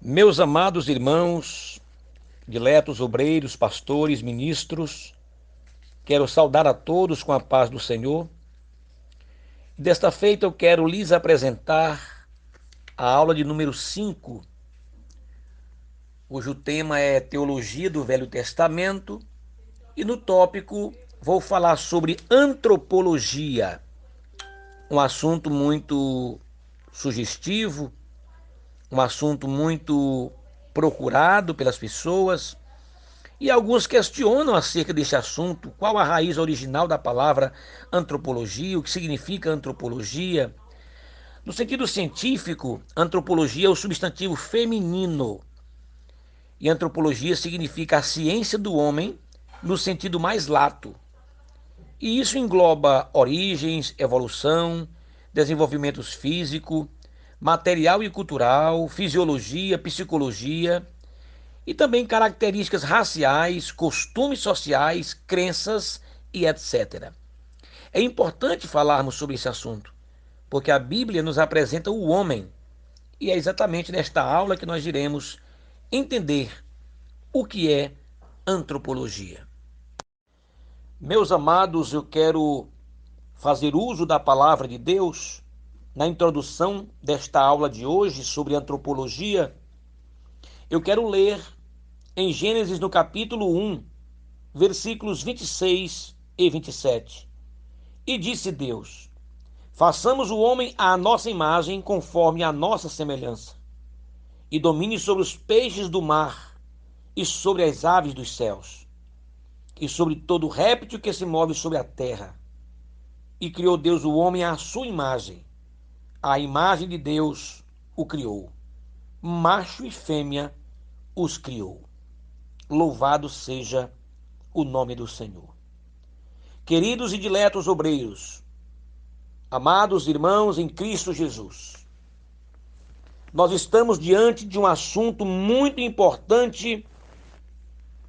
Meus amados irmãos, diletos obreiros, pastores, ministros, quero saudar a todos com a paz do Senhor. Desta feita eu quero lhes apresentar a aula de número 5, cujo tema é Teologia do Velho Testamento, e no tópico vou falar sobre antropologia, um assunto muito sugestivo, um assunto muito procurado pelas pessoas. E alguns questionam acerca deste assunto, qual a raiz original da palavra antropologia, o que significa antropologia. No sentido científico, antropologia é o substantivo feminino, e antropologia significa a ciência do homem no sentido mais lato. E isso engloba origens, evolução, desenvolvimento físico, material e cultural, fisiologia, psicologia, e também características raciais, costumes sociais, crenças e etc. É importante falarmos sobre esse assunto, porque a Bíblia nos apresenta o homem, e é exatamente nesta aula que nós iremos entender o que é antropologia. Meus amados, eu quero fazer uso da palavra de Deus na introdução desta aula de hoje sobre antropologia. Eu quero ler em Gênesis no capítulo 1, versículos 26 e 27. E disse Deus: façamos o homem à nossa imagem, conforme a nossa semelhança, e domine sobre os peixes do mar, e sobre as aves dos céus, e sobre todo réptil que se move sobre a terra. E criou Deus o homem à sua imagem. A imagem de Deus o criou. Macho e fêmea os criou. Louvado seja o nome do Senhor. Queridos e diletos obreiros, amados irmãos em Cristo Jesus, nós estamos diante de um assunto muito importante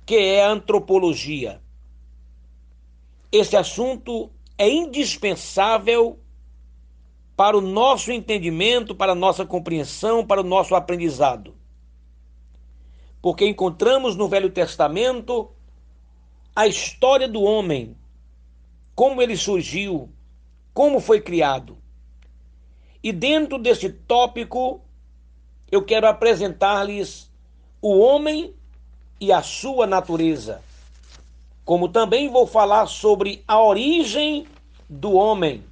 que é a antropologia. Esse assunto é indispensável para o nosso entendimento, para a nossa compreensão, para o nosso aprendizado. Porque encontramos no Velho Testamento a história do homem, como ele surgiu, como foi criado. E dentro desse tópico, eu quero apresentar-lhes o homem e a sua natureza. Como também vou falar sobre a origem do homem.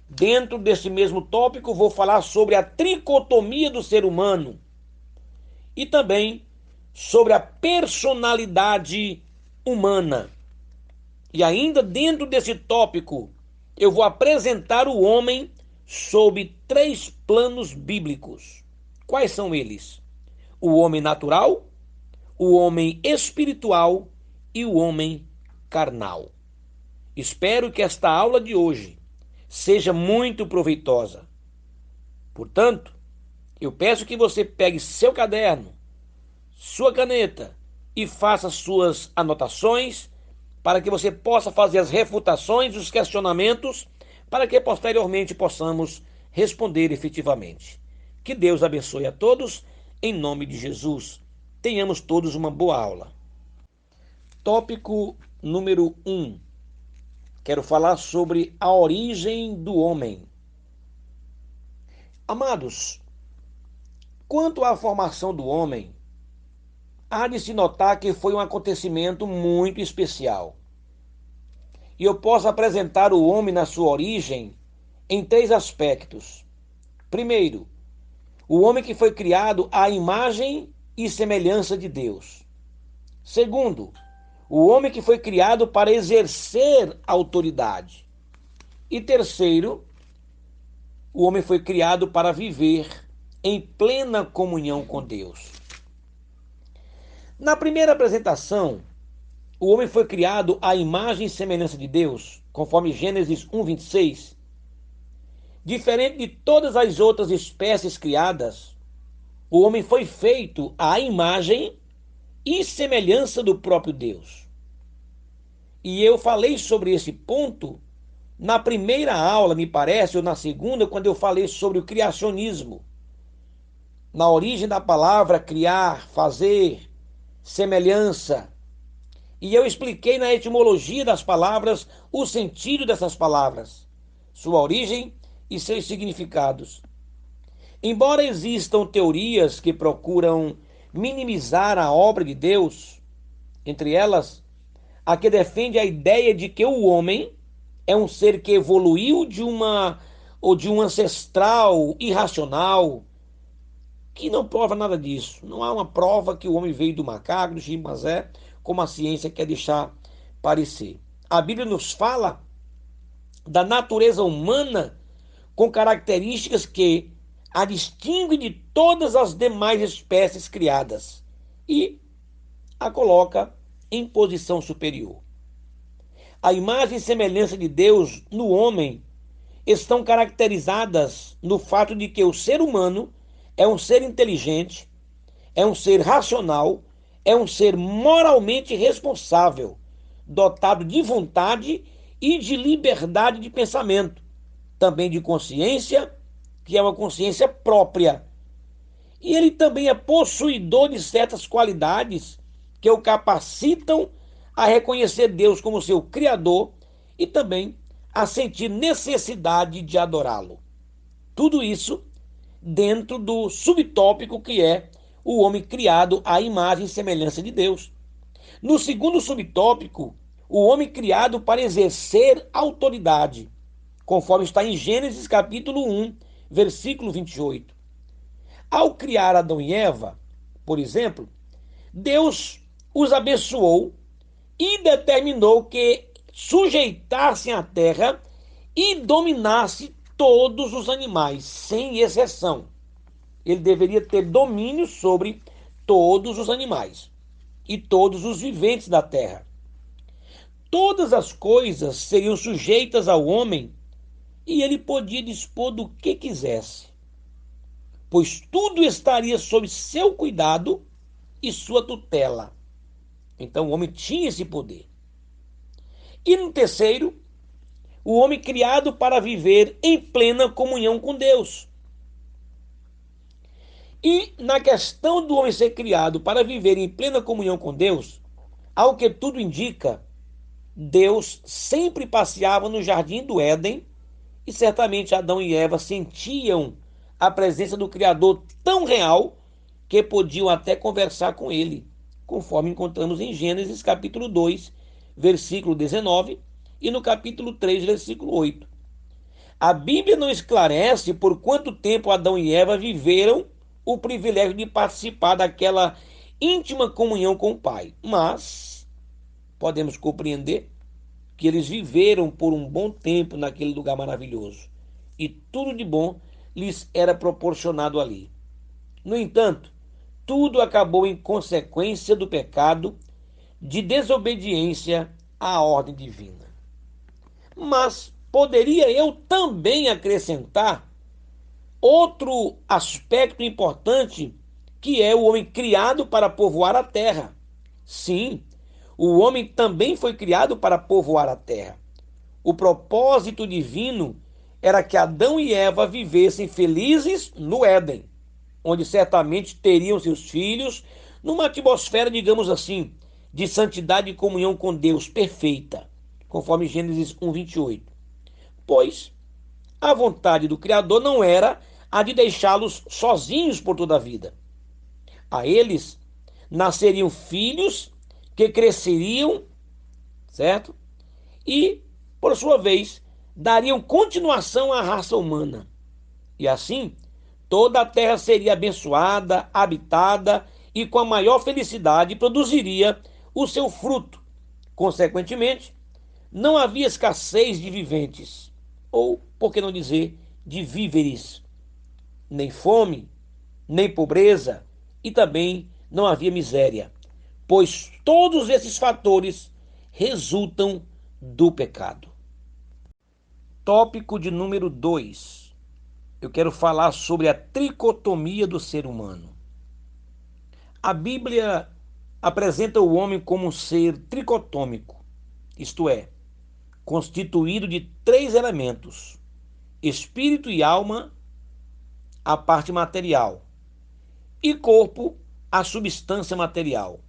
Dentro desse mesmo tópico, vou falar sobre a tricotomia do ser humano e também sobre a personalidade humana. E ainda dentro desse tópico, eu vou apresentar o homem sob 3 planos bíblicos. Quais são eles? O homem natural, o homem espiritual e o homem carnal. Espero que esta aula de hoje seja muito proveitosa. Portanto, eu peço que você pegue seu caderno, sua caneta e faça suas anotações para que você possa fazer as refutações e os questionamentos para que posteriormente possamos responder efetivamente. Que Deus abençoe a todos, em nome de Jesus. Tenhamos todos uma boa aula. Tópico número 1. Quero falar sobre a origem do homem. Amados, quanto à formação do homem, há de se notar que foi um acontecimento muito especial. E eu posso apresentar o homem na sua origem em 3 aspectos. Primeiro, o homem que foi criado à imagem e semelhança de Deus. Segundo, o homem que foi criado para exercer autoridade. E terceiro, o homem foi criado para viver em plena comunhão com Deus. Na primeira apresentação, o homem foi criado à imagem e semelhança de Deus, conforme Gênesis 1:26. Diferente de todas as outras espécies criadas, o homem foi feito à imagem e semelhança do próprio Deus. E eu falei sobre esse ponto na primeira aula, me parece, ou na segunda, quando eu falei sobre o criacionismo. na origem da palavra criar, fazer, semelhança. E eu expliquei na etimologia das palavras o sentido dessas palavras, sua origem e seus significados. Embora existam teorias que procuram minimizar a obra de Deus, entre elas a que defende a ideia de que o homem é um ser que evoluiu de um ancestral irracional, que não prova nada disso. Não há uma prova que o homem veio do macaco, do chimpanzé, como a ciência quer deixar parecer. A Bíblia nos fala da natureza humana com características que a distinguem de todas as demais espécies criadas e a coloca em posição superior. A imagem e semelhança de Deus no homem estão caracterizadas no fato de que o ser humano é um ser inteligente, é um ser racional, é um ser moralmente responsável, dotado de vontade e de liberdade de pensamento, também de consciência, que é uma consciência própria. E ele também é possuidor de certas qualidades que o capacitam a reconhecer Deus como seu Criador e também a sentir necessidade de adorá-lo. Tudo isso dentro do subtópico que é o homem criado à imagem e semelhança de Deus. No segundo subtópico, o homem criado para exercer autoridade, conforme está em Gênesis capítulo 1, versículo 28. Ao criar Adão e Eva, por exemplo, Deus os abençoou e determinou que sujeitassem a terra e dominasse todos os animais, sem exceção. Ele deveria ter domínio sobre todos os animais e todos os viventes da terra. Todas as coisas seriam sujeitas ao homem e ele podia dispor do que quisesse, pois tudo estaria sob seu cuidado e sua tutela. Então o homem tinha esse poder. E no terceiro, o homem criado para viver em plena comunhão com Deus. E na questão do homem ser criado para viver em plena comunhão com Deus, ao que tudo indica, Deus sempre passeava no jardim do Éden e certamente Adão e Eva sentiam a presença do Criador tão real que podiam até conversar com ele, conforme encontramos em Gênesis capítulo 2, versículo 19 e no capítulo 3, versículo 8. A Bíblia não esclarece por quanto tempo Adão e Eva viveram o privilégio de participar daquela íntima comunhão com o Pai, mas podemos compreender que eles viveram por um bom tempo naquele lugar maravilhoso e tudo de bom lhes era proporcionado ali. No entanto, tudo acabou em consequência do pecado de desobediência à ordem divina. Mas poderia eu também acrescentar outro aspecto importante, que é o homem criado para povoar a terra. Sim, o homem também foi criado para povoar a terra. O propósito divino era que Adão e Eva vivessem felizes no Éden, onde certamente teriam seus filhos, numa atmosfera, digamos assim, de santidade e comunhão com Deus perfeita, conforme Gênesis 1, 28. Pois a vontade do Criador não era a de deixá-los sozinhos por toda a vida. A eles nasceriam filhos que cresceriam, certo? E, por sua vez, dariam continuação à raça humana. E assim, toda a terra seria abençoada, habitada e com a maior felicidade produziria o seu fruto. Consequentemente, não havia escassez de viventes, ou, por que não dizer, de víveres, nem fome, nem pobreza, e também não havia miséria, pois todos esses fatores resultam do pecado. Tópico de número 2. Eu quero falar sobre a tricotomia do ser humano. A Bíblia apresenta o homem como um ser tricotômico, isto é, constituído de 3 elementos: espírito e alma, a parte material, e corpo, a substância material.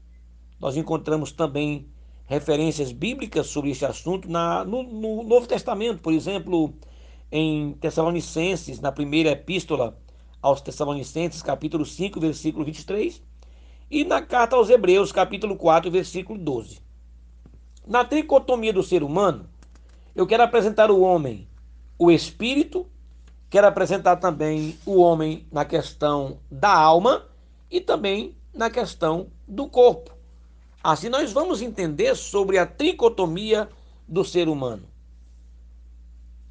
Nós encontramos também referências bíblicas sobre este assunto no Novo Testamento, por exemplo, em Tessalonicenses, na primeira epístola aos Tessalonicenses, capítulo 5, versículo 23, e na carta aos Hebreus, capítulo 4, versículo 12. Na tricotomia do ser humano, eu quero apresentar o homem, o espírito, quero apresentar também o homem na questão da alma e também na questão do corpo. Assim, nós vamos entender sobre a tricotomia do ser humano.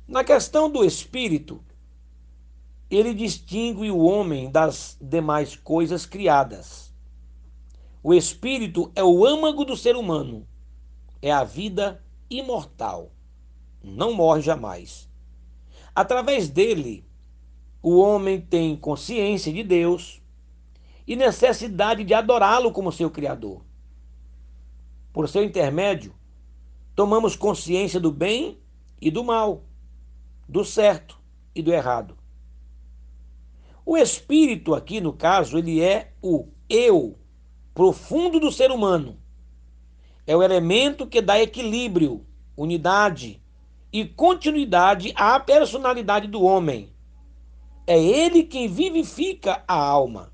Na questão do espírito, ele distingue o homem das demais coisas criadas. O espírito é o âmago do ser humano, é a vida imortal, não morre jamais. Através dele, o homem tem consciência de Deus e necessidade de adorá-lo como seu Criador. Por seu intermédio, tomamos consciência do bem e do mal, do certo e do errado. O espírito aqui, no caso, ele é o eu profundo do ser humano. É o elemento que dá equilíbrio, unidade e continuidade à personalidade do homem. É ele quem vivifica a alma.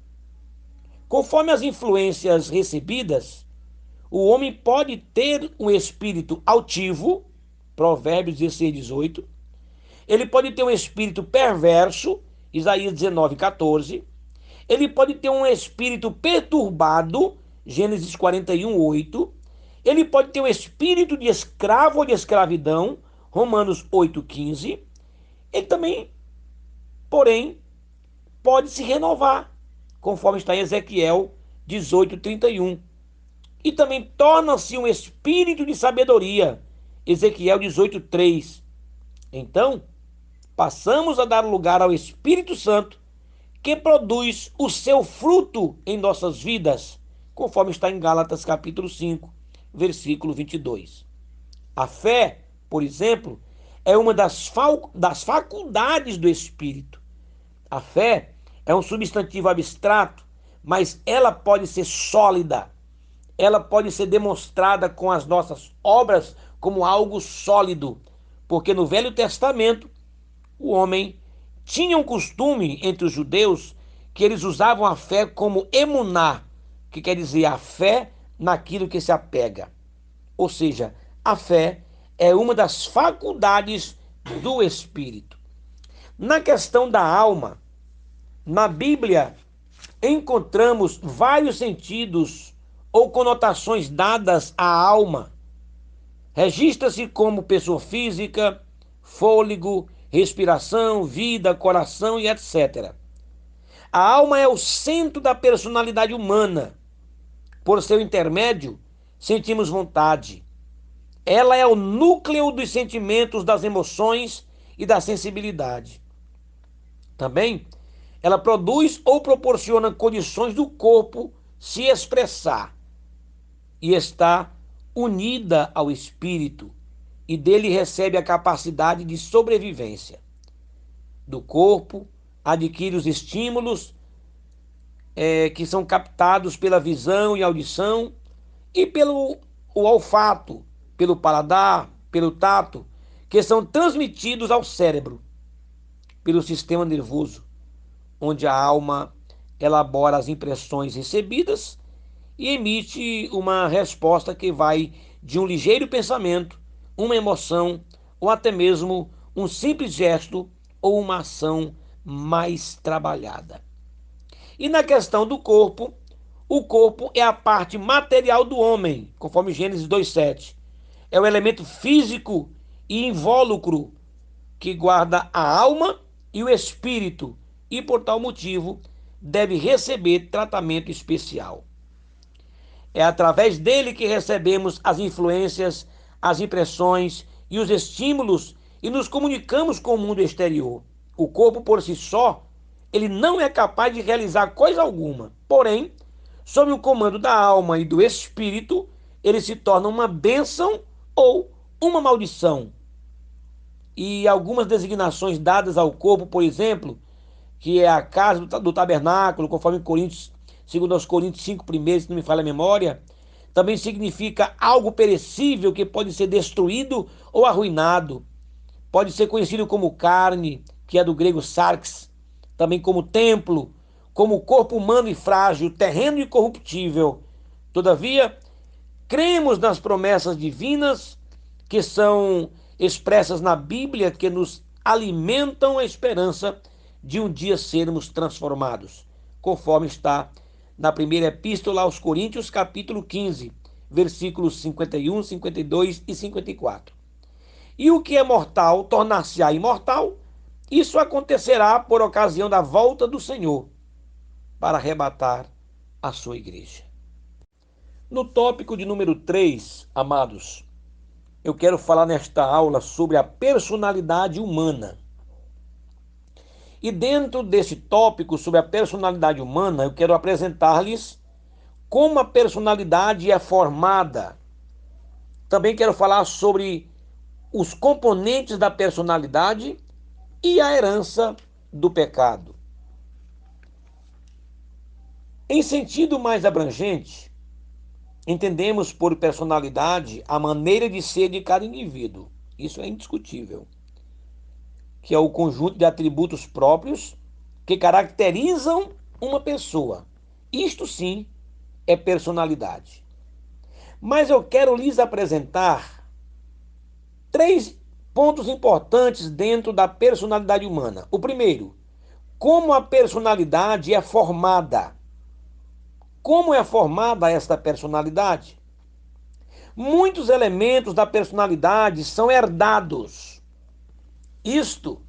Conforme as influências recebidas, o homem pode ter um espírito altivo, Provérbios 16, 18. Ele pode ter um espírito perverso, Isaías 19, 14. Ele pode ter um espírito perturbado, Gênesis 41, 8. Ele pode ter um espírito de escravo ou de escravidão, Romanos 8, 15. Ele também, porém, pode se renovar, conforme está em Ezequiel 18, 31. E também torna-se um espírito de sabedoria, Ezequiel 18, 3. Então, passamos a dar lugar ao Espírito Santo, que produz o seu fruto em nossas vidas, conforme está em Gálatas capítulo 5, versículo 22. A fé, por exemplo, é uma das faculdades do Espírito. A fé é um substantivo abstrato, mas ela pode ser sólida. Ela pode ser demonstrada com as nossas obras como algo sólido, porque no Velho Testamento o homem tinha um costume entre os judeus que eles usavam a fé como emuná, que quer dizer a fé naquilo que se apega. Ou seja, a fé é uma das faculdades do espírito. Na questão da alma, na Bíblia encontramos vários sentidos ou conotações dadas à alma. Registra-se como pessoa física, fôlego, respiração, vida, coração e etc. A alma é o centro da personalidade humana. Por seu intermédio, sentimos vontade. Ela é o núcleo dos sentimentos, das emoções e da sensibilidade. Também, ela produz ou proporciona condições do corpo se expressar e está unida ao espírito e dele recebe a capacidade de sobrevivência. Do corpo, adquire os estímulos que são captados pela visão e audição e pelo o olfato, pelo paladar, pelo tato, que são transmitidos ao cérebro, pelo sistema nervoso, onde a alma elabora as impressões recebidas e emite uma resposta que vai de um ligeiro pensamento, uma emoção ou até mesmo um simples gesto ou uma ação mais trabalhada. E na questão do corpo, o corpo é a parte material do homem, conforme Gênesis 2:7. É o elemento físico e invólucro que guarda a alma e o espírito e, por tal motivo, deve receber tratamento especial. É através dele que recebemos as influências, as impressões e os estímulos e nos comunicamos com o mundo exterior. O corpo por si só, ele não é capaz de realizar coisa alguma. Porém, sob o comando da alma e do espírito, ele se torna uma bênção ou uma maldição. E algumas designações dadas ao corpo, por exemplo, que é a casa do tabernáculo, conforme Coríntios segundo aos Coríntios 5 primeiros, se não me falha a memória, também significa algo perecível que pode ser destruído ou arruinado. Pode ser conhecido como carne, que é do grego sarx, também como templo, como corpo humano e frágil, terreno e corruptível. Todavia, cremos nas promessas divinas que são expressas na Bíblia, que nos alimentam a esperança de um dia sermos transformados, conforme está na primeira epístola aos Coríntios, capítulo 15, versículos 51, 52 e 54. E o que é mortal tornar-se-á imortal. Isso acontecerá por ocasião da volta do Senhor para arrebatar a sua igreja. No tópico de número 3, amados, eu quero falar nesta aula sobre a personalidade humana. E dentro desse tópico sobre a personalidade humana, eu quero apresentar-lhes como a personalidade é formada. Também quero falar sobre os componentes da personalidade e a herança do pecado. Em sentido mais abrangente, entendemos por personalidade a maneira de ser de cada indivíduo. Isso é indiscutível. Que é o conjunto de atributos próprios que caracterizam uma pessoa. Isto sim é personalidade. Mas eu quero lhes apresentar três pontos importantes dentro da personalidade humana. O primeiro, como a personalidade é formada. Como é formada esta personalidade? Muitos elementos da personalidade são herdados. Isto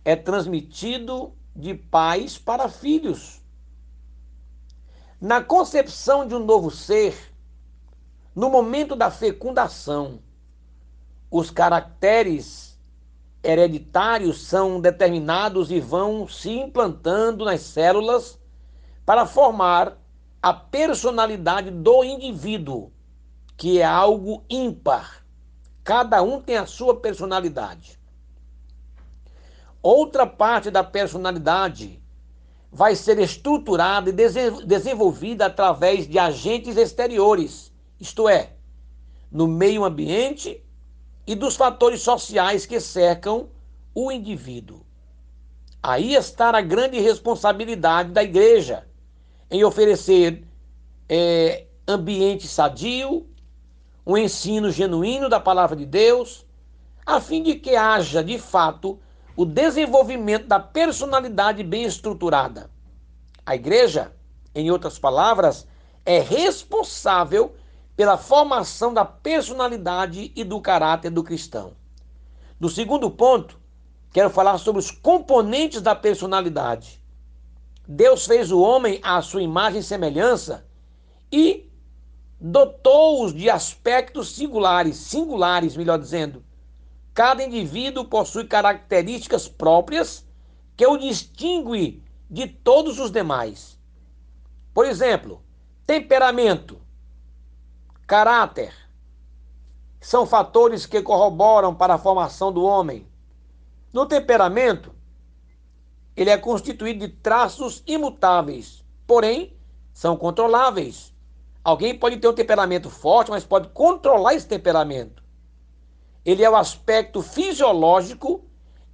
é transmitido de pais para filhos. Na concepção de um novo ser, no momento da fecundação, os caracteres hereditários são determinados e vão se implantando nas células para formar a personalidade do indivíduo, que é algo ímpar. Cada um tem a sua personalidade. Outra parte da personalidade vai ser estruturada e desenvolvida através de agentes exteriores, isto é, no meio ambiente e dos fatores sociais que cercam o indivíduo. Aí está a grande responsabilidade da igreja em oferecer ambiente sadio, um ensino genuíno da palavra de Deus, a fim de que haja, de fato, o desenvolvimento da personalidade bem estruturada. A igreja, em outras palavras, é responsável pela formação da personalidade e do caráter do cristão. No segundo ponto, quero falar sobre os componentes da personalidade. Deus fez o homem à sua imagem e semelhança e dotou-os de aspectos singulares, melhor dizendo. Cada indivíduo possui características próprias que o distingue de todos os demais. Por exemplo, temperamento, caráter, são fatores que corroboram para a formação do homem. No temperamento, ele é constituído de traços imutáveis, porém, são controláveis. Alguém pode ter um temperamento forte, mas pode controlar esse temperamento. Ele é o aspecto fisiológico,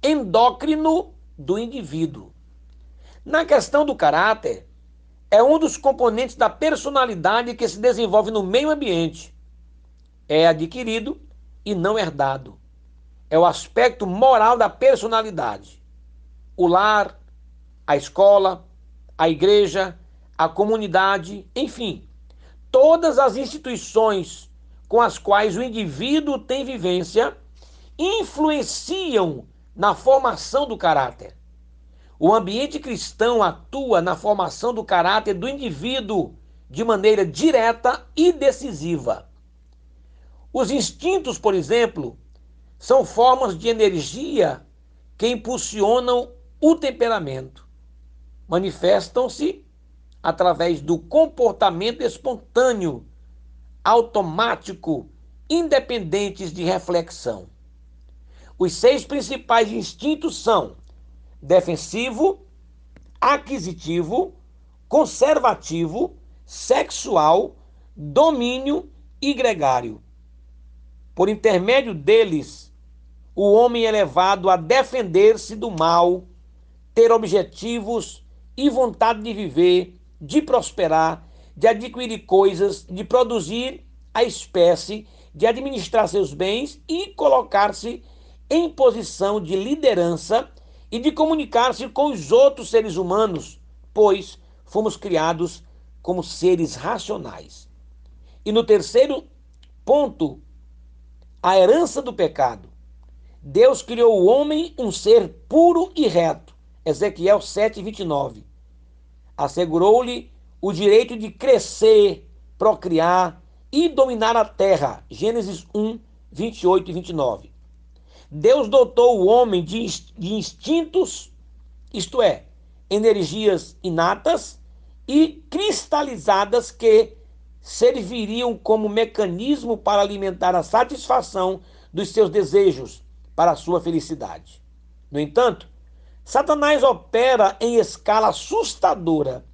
endócrino do indivíduo. Na questão do caráter, é um dos componentes da personalidade que se desenvolve no meio ambiente. É adquirido e não herdado. É o aspecto moral da personalidade. O lar, a escola, a igreja, a comunidade, enfim, todas as instituições com as quais o indivíduo tem vivência influenciam na formação do caráter. O ambiente cristão atua na formação do caráter do indivíduo de maneira direta e decisiva. Os instintos, por exemplo, são formas de energia que impulsionam o temperamento. Manifestam-se através do comportamento espontâneo, automático, independentes de reflexão. Os 6 principais instintos são defensivo, aquisitivo, conservativo, sexual, domínio e gregário. Por intermédio deles, o homem é levado a defender-se do mal, ter objetivos e vontade de viver, de prosperar, de adquirir coisas, de produzir a espécie, de administrar seus bens e colocar-se em posição de liderança e de comunicar-se com os outros seres humanos, pois fomos criados como seres racionais. E no terceiro ponto, a herança do pecado. Deus criou o homem um ser puro e reto. Ezequiel 7:29. Assegurou-lhe o direito de crescer, procriar e dominar a terra. Gênesis 1:28 e 29. Deus dotou o homem de instintos, isto é, energias inatas e cristalizadas que serviriam como mecanismo para alimentar a satisfação dos seus desejos para a sua felicidade. No entanto, Satanás opera em escala assustadora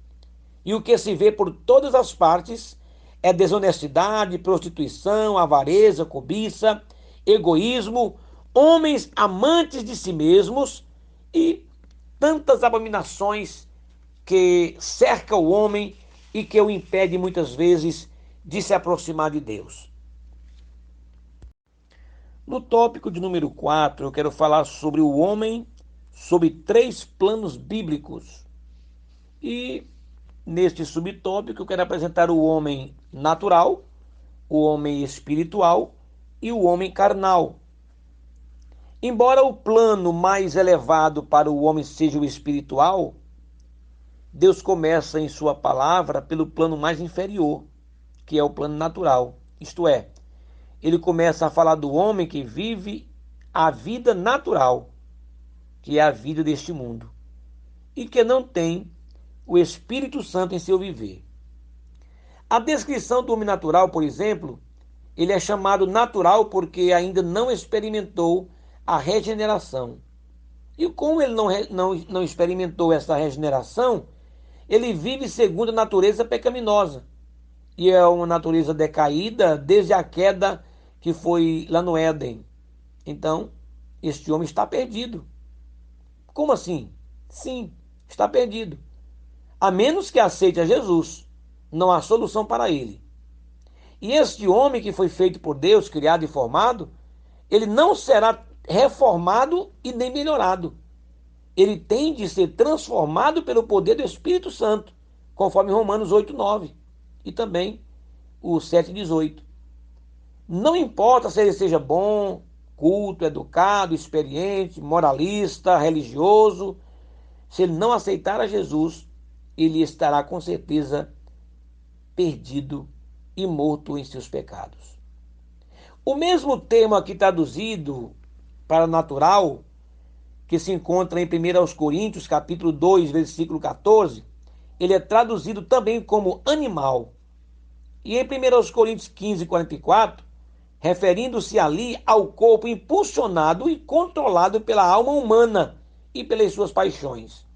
e o que se vê por todas as partes é desonestidade, prostituição, avareza, cobiça, egoísmo, homens amantes de si mesmos e tantas abominações que cerca o homem e que o impede muitas vezes de se aproximar de Deus. No tópico de número 4, eu quero falar sobre o homem sob 3 planos bíblicos. E neste subtópico eu quero apresentar o homem natural, o homem espiritual e o homem carnal. Embora o plano mais elevado para o homem seja o espiritual, Deus começa em sua palavra pelo plano mais inferior, que é o plano natural. Isto é, ele começa a falar do homem que vive a vida natural, que é a vida deste mundo, e que não tem o Espírito Santo em seu viver. A descrição do homem natural, por exemplo, ele é chamado natural porque ainda não experimentou a regeneração. E como ele não experimentou essa regeneração, ele vive segundo a natureza pecaminosa. E é uma natureza decaída desde a queda que foi lá no Éden. Então, este homem está perdido. Como assim? Sim, está perdido. A menos que aceite a Jesus, não há solução para ele. E este homem que foi feito por Deus, criado e formado, ele não será reformado e nem melhorado. Ele tem de ser transformado pelo poder do Espírito Santo, conforme Romanos 8:9 e também o 7:18. Não importa se ele seja bom, culto, educado, experiente, moralista, religioso, se ele não aceitar a Jesus, ele estará com certeza perdido e morto em seus pecados. O mesmo termo aqui traduzido para natural, que se encontra em 1 Coríntios, capítulo 2, versículo 14, ele é traduzido também como animal. E em 1 Coríntios 15, 44, referindo-se ali ao corpo impulsionado e controlado pela alma humana e pelas suas paixões.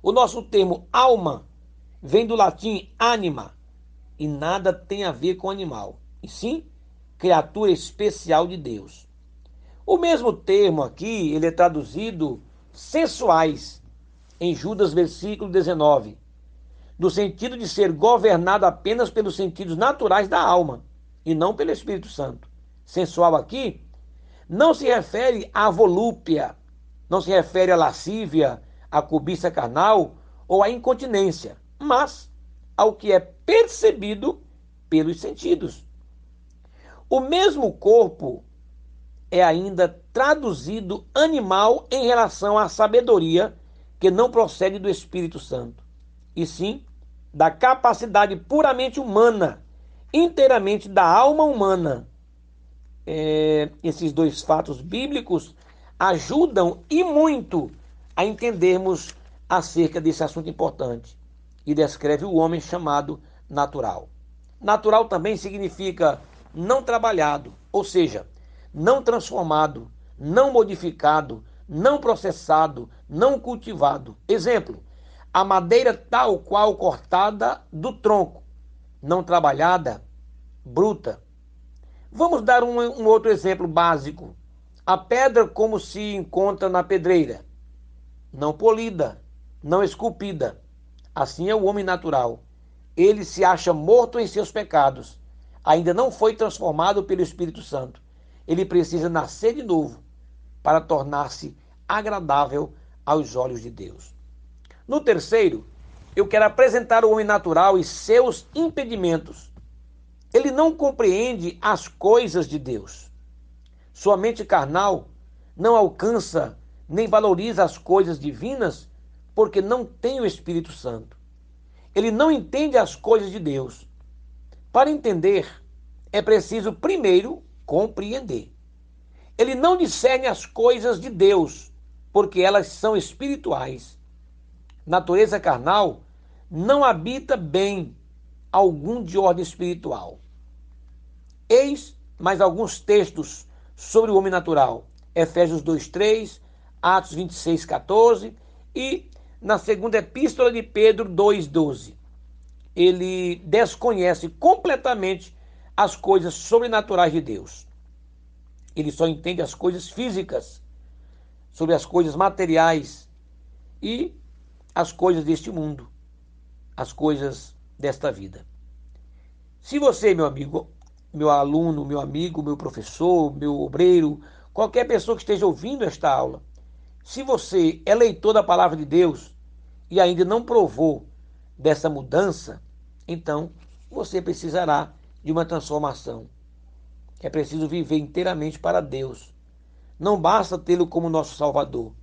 O nosso termo alma vem do latim anima e nada tem a ver com animal, e sim criatura especial de Deus. O mesmo termo aqui, ele é traduzido sensuais, em Judas versículo 19, no sentido de ser governado apenas pelos sentidos naturais da alma, e não pelo Espírito Santo. Sensual aqui não se refere à volúpia, não se refere à lascívia, à cobiça carnal ou à incontinência, mas ao que é percebido pelos sentidos. O mesmo corpo é ainda traduzido animal em relação à sabedoria que não procede do Espírito Santo, e sim da capacidade puramente humana, inteiramente da alma humana. Esses 2 fatos bíblicos ajudam e muito a entendermos acerca desse assunto importante e descreve o homem chamado natural. Natural também significa não trabalhado, ou seja, não transformado, não modificado, não processado, não cultivado. Exemplo, A madeira tal qual cortada do tronco, não trabalhada, bruta. Vamos dar um outro exemplo básico. A pedra como se encontra na pedreira, não polida, não esculpida. Assim é o homem natural. Ele se acha morto em seus pecados. Ainda não foi transformado pelo Espírito Santo. Ele precisa nascer de novo para tornar-se agradável aos olhos de Deus. No terceiro, eu quero apresentar o homem natural e seus impedimentos. Ele não compreende as coisas de Deus. Sua mente carnal não alcança nem valoriza as coisas divinas porque não tem o Espírito Santo. Ele não entende as coisas de Deus. Para entender, é preciso primeiro compreender. Ele não discerne as coisas de Deus porque elas são espirituais. Natureza carnal não habita bem algum de ordem espiritual. Eis mais alguns textos sobre o homem natural. Efésios 2:3, Atos 26:14 e na segunda epístola de Pedro 2:12. Ele desconhece completamente as coisas sobrenaturais de Deus. Ele só entende as coisas físicas, sobre as coisas materiais e as coisas deste mundo, as coisas desta vida. Se você, meu amigo, meu aluno, meu amigo, meu professor, meu obreiro, qualquer pessoa que esteja ouvindo esta aula, se você é leitor da palavra de Deus e ainda não provou dessa mudança, então você precisará de uma transformação. É preciso viver inteiramente para Deus. Não basta tê-lo como nosso Salvador.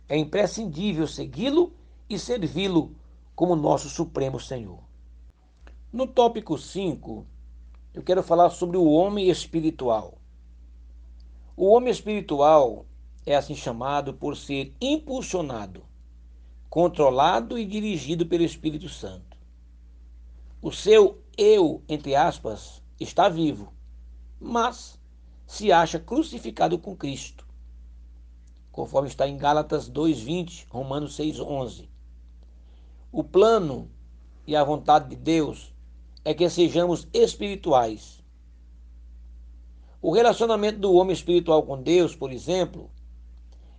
É imprescindível segui-lo e servi-lo como nosso Supremo Senhor. No tópico 5, eu quero falar sobre o homem espiritual. O homem espiritual é assim chamado por ser impulsionado, controlado e dirigido pelo Espírito Santo. O seu eu, entre aspas, está vivo, mas se acha crucificado com Cristo, conforme está em Gálatas 2:20, Romanos 6:11. O plano e a vontade de Deus é que sejamos espirituais. O relacionamento do homem espiritual com Deus, por exemplo,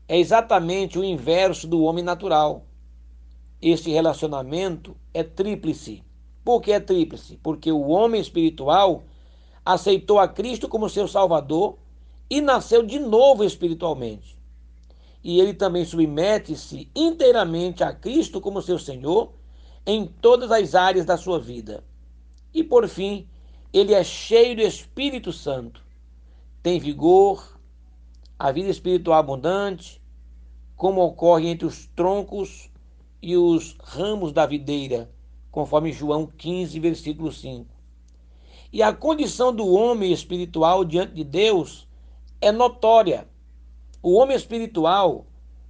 é exatamente o inverso do homem natural. Este relacionamento é tríplice. Por que é tríplice? Porque o homem espiritual aceitou a Cristo como seu Salvador e nasceu de novo espiritualmente. E ele também submete-se inteiramente a Cristo como seu Senhor em todas as áreas da sua vida. E por fim, ele é cheio do Espírito Santo, tem vigor, a vida espiritual abundante, como ocorre entre os troncos e os ramos da videira, conforme João 15, versículo 5. E a condição do homem espiritual diante de Deus é notória. O homem espiritual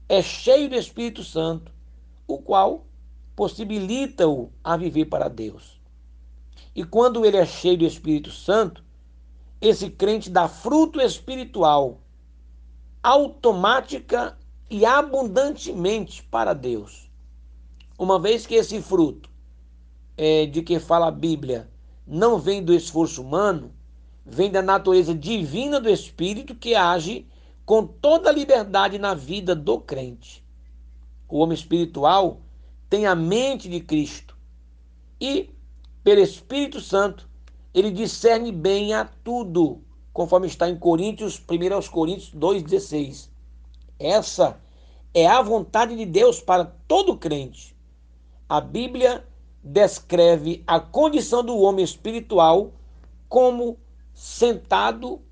é cheio do Espírito Santo, o qual possibilita-o a viver para Deus. E quando ele é cheio do Espírito Santo, esse crente dá fruto espiritual automática e abundantemente para Deus. Uma vez que esse fruto de que fala a Bíblia não vem do esforço humano, vem da natureza divina do Espírito que age com toda a liberdade na vida do crente. O homem espiritual tem a mente de Cristo e, pelo Espírito Santo, ele discerne bem a tudo, conforme está em Coríntios, 1 Coríntios 2,16. Essa é a vontade de Deus para todo crente. A Bíblia descreve a condição do homem espiritual como sentado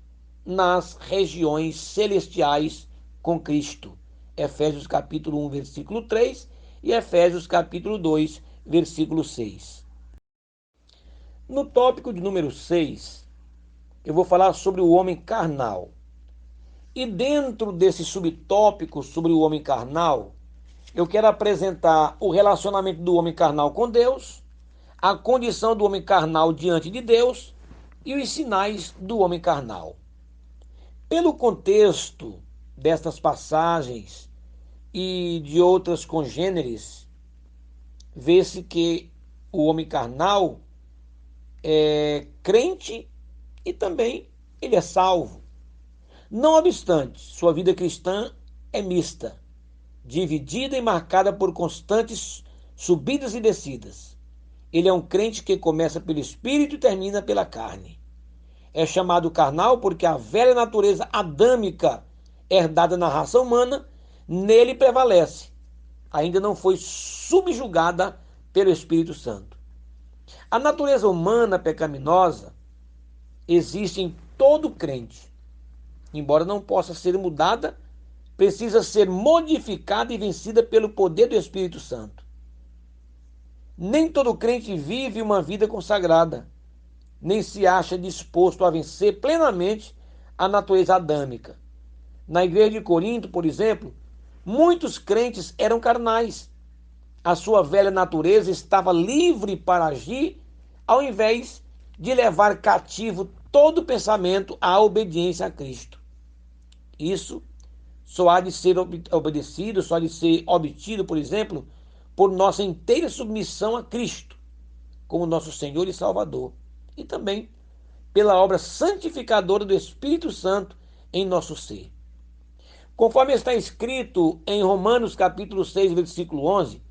nas regiões celestiais com Cristo. Efésios capítulo 1, versículo 3 e Efésios capítulo 2, versículo 6. No tópico de número 6, eu vou falar sobre o homem carnal. E dentro desse subtópico sobre o homem carnal, eu quero apresentar o relacionamento do homem carnal com Deus, a condição do homem carnal diante de Deus e os sinais do homem carnal. Pelo contexto destas passagens e de outras congêneres, vê-se que o homem carnal é crente e também ele é salvo. Não obstante, sua vida cristã é mista, dividida e marcada por constantes subidas e descidas. Ele é um crente que começa pelo espírito e termina pela carne. É chamado carnal porque a velha natureza adâmica herdada na raça humana nele prevalece. Ainda não foi subjugada pelo Espírito Santo. A natureza humana pecaminosa existe em todo crente. Embora não possa ser mudada, precisa ser modificada e vencida pelo poder do Espírito Santo. Nem todo crente vive uma vida consagrada, nem se acha disposto a vencer plenamente a natureza adâmica. Na igreja de Corinto, por exemplo, muitos crentes eram carnais. A sua velha natureza estava livre para agir, ao invés de levar cativo todo pensamento à obediência a Cristo. Isso só há de ser obedecido, só há de ser obtido, por exemplo, por nossa inteira submissão a Cristo, como nosso Senhor e Salvador, e também pela obra santificadora do Espírito Santo em nosso ser. Conforme está escrito em Romanos capítulo 6, versículo 11,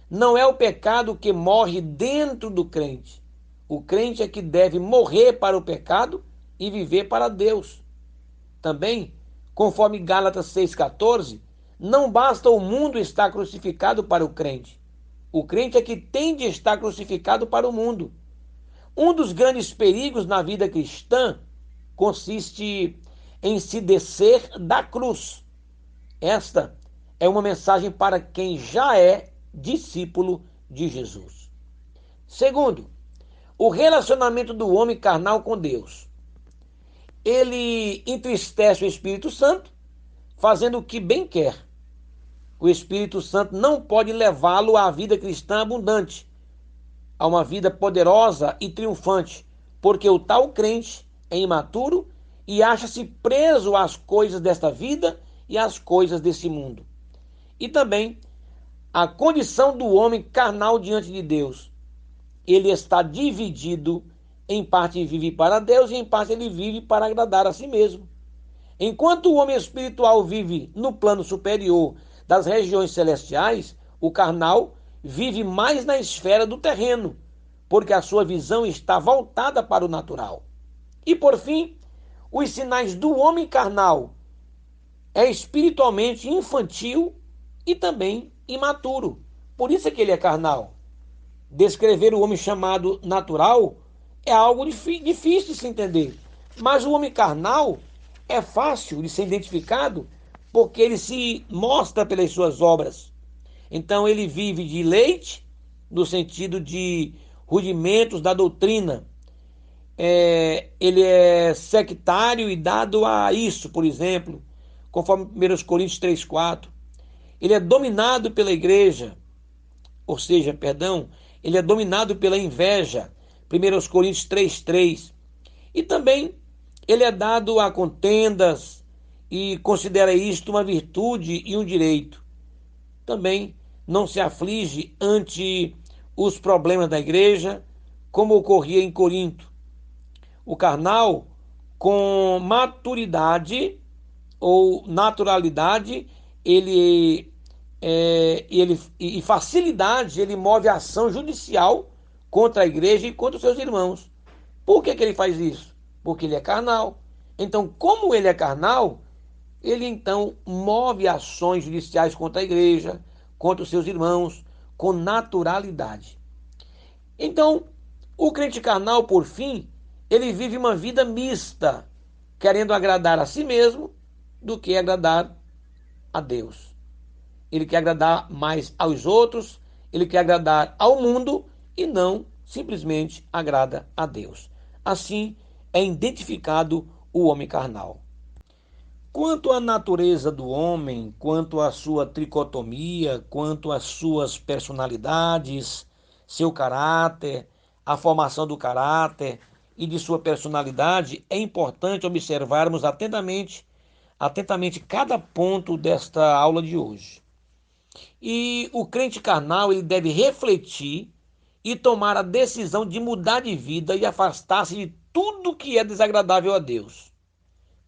não é o pecado que morre dentro do crente. O crente é que deve morrer para o pecado e viver para Deus. Também, conforme Gálatas 6,14, não basta o mundo estar crucificado para o crente. O crente é que tem de estar crucificado para o mundo. Um dos grandes perigos na vida cristã consiste em se descer da cruz. Esta é uma mensagem para quem já é discípulo de Jesus. Segundo, o relacionamento do homem carnal com Deus. Ele entristece o Espírito Santo, fazendo o que bem quer. O Espírito Santo não pode levá-lo à vida cristã abundante, a uma vida poderosa e triunfante, porque o tal crente é imaturo e acha-se preso às coisas desta vida e às coisas desse mundo. E também a condição do homem carnal diante de Deus. Ele está dividido, em parte vive para Deus e em parte ele vive para agradar a si mesmo. Enquanto o homem espiritual vive no plano superior das regiões celestiais, o carnal vive mais na esfera do terreno, porque a sua visão está voltada para o natural. E por fim, os sinais do homem carnal é espiritualmente infantil e também imaturo. Por isso é que ele é carnal. Descrever o homem chamado natural é algo difícil de se entender. Mas o homem carnal é fácil de ser identificado porque ele se mostra pelas suas obras. Então ele vive de leite, no sentido de rudimentos da doutrina. Ele é sectário e dado a isso, por exemplo, conforme 1 Coríntios 3,4. Ele é dominado pela igreja, ou seja, perdão, ele é dominado pela inveja, 1 Coríntios 3,3. E também ele é dado a contendas e considera isto uma virtude e um direito. Também não se aflige ante os problemas da igreja, como ocorria em Corinto. O carnal, com maturidade ou naturalidade, e facilidade, ele move a ação judicial contra a igreja e contra os seus irmãos. Por que ele faz isso? Porque ele é carnal. Então, como ele é carnal, ele então move ações judiciais contra a igreja, contra os seus irmãos, com naturalidade. Então, o crente carnal, por fim, ele vive uma vida mista, querendo agradar a si mesmo do que agradar a Deus. Ele quer agradar mais aos outros, ele quer agradar ao mundo e não simplesmente agrada a Deus. Assim é identificado o homem carnal. Quanto à natureza do homem, quanto à sua tricotomia, quanto às suas personalidades, seu caráter, a formação do caráter e de sua personalidade, é importante observarmos atentamente cada ponto desta aula de hoje. E o crente carnal, ele deve refletir e tomar a decisão de mudar de vida e afastar-se de tudo que é desagradável a Deus,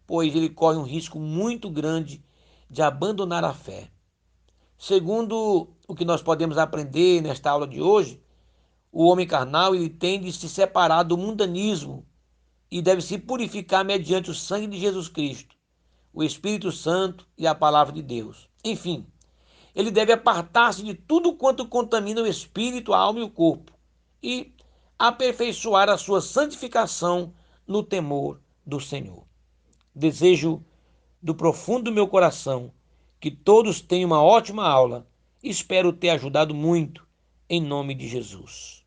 pois ele corre um risco muito grande de abandonar a fé. Segundo o que nós podemos aprender nesta aula de hoje, o homem carnal ele tem de se separar do mundanismo e deve se purificar mediante o sangue de Jesus Cristo, o Espírito Santo e a palavra de Deus. Enfim, ele deve apartar-se de tudo quanto contamina o espírito, a alma e o corpo e aperfeiçoar a sua santificação no temor do Senhor. Desejo do profundo do meu coração que todos tenham uma ótima aula. Espero ter ajudado muito, em nome de Jesus.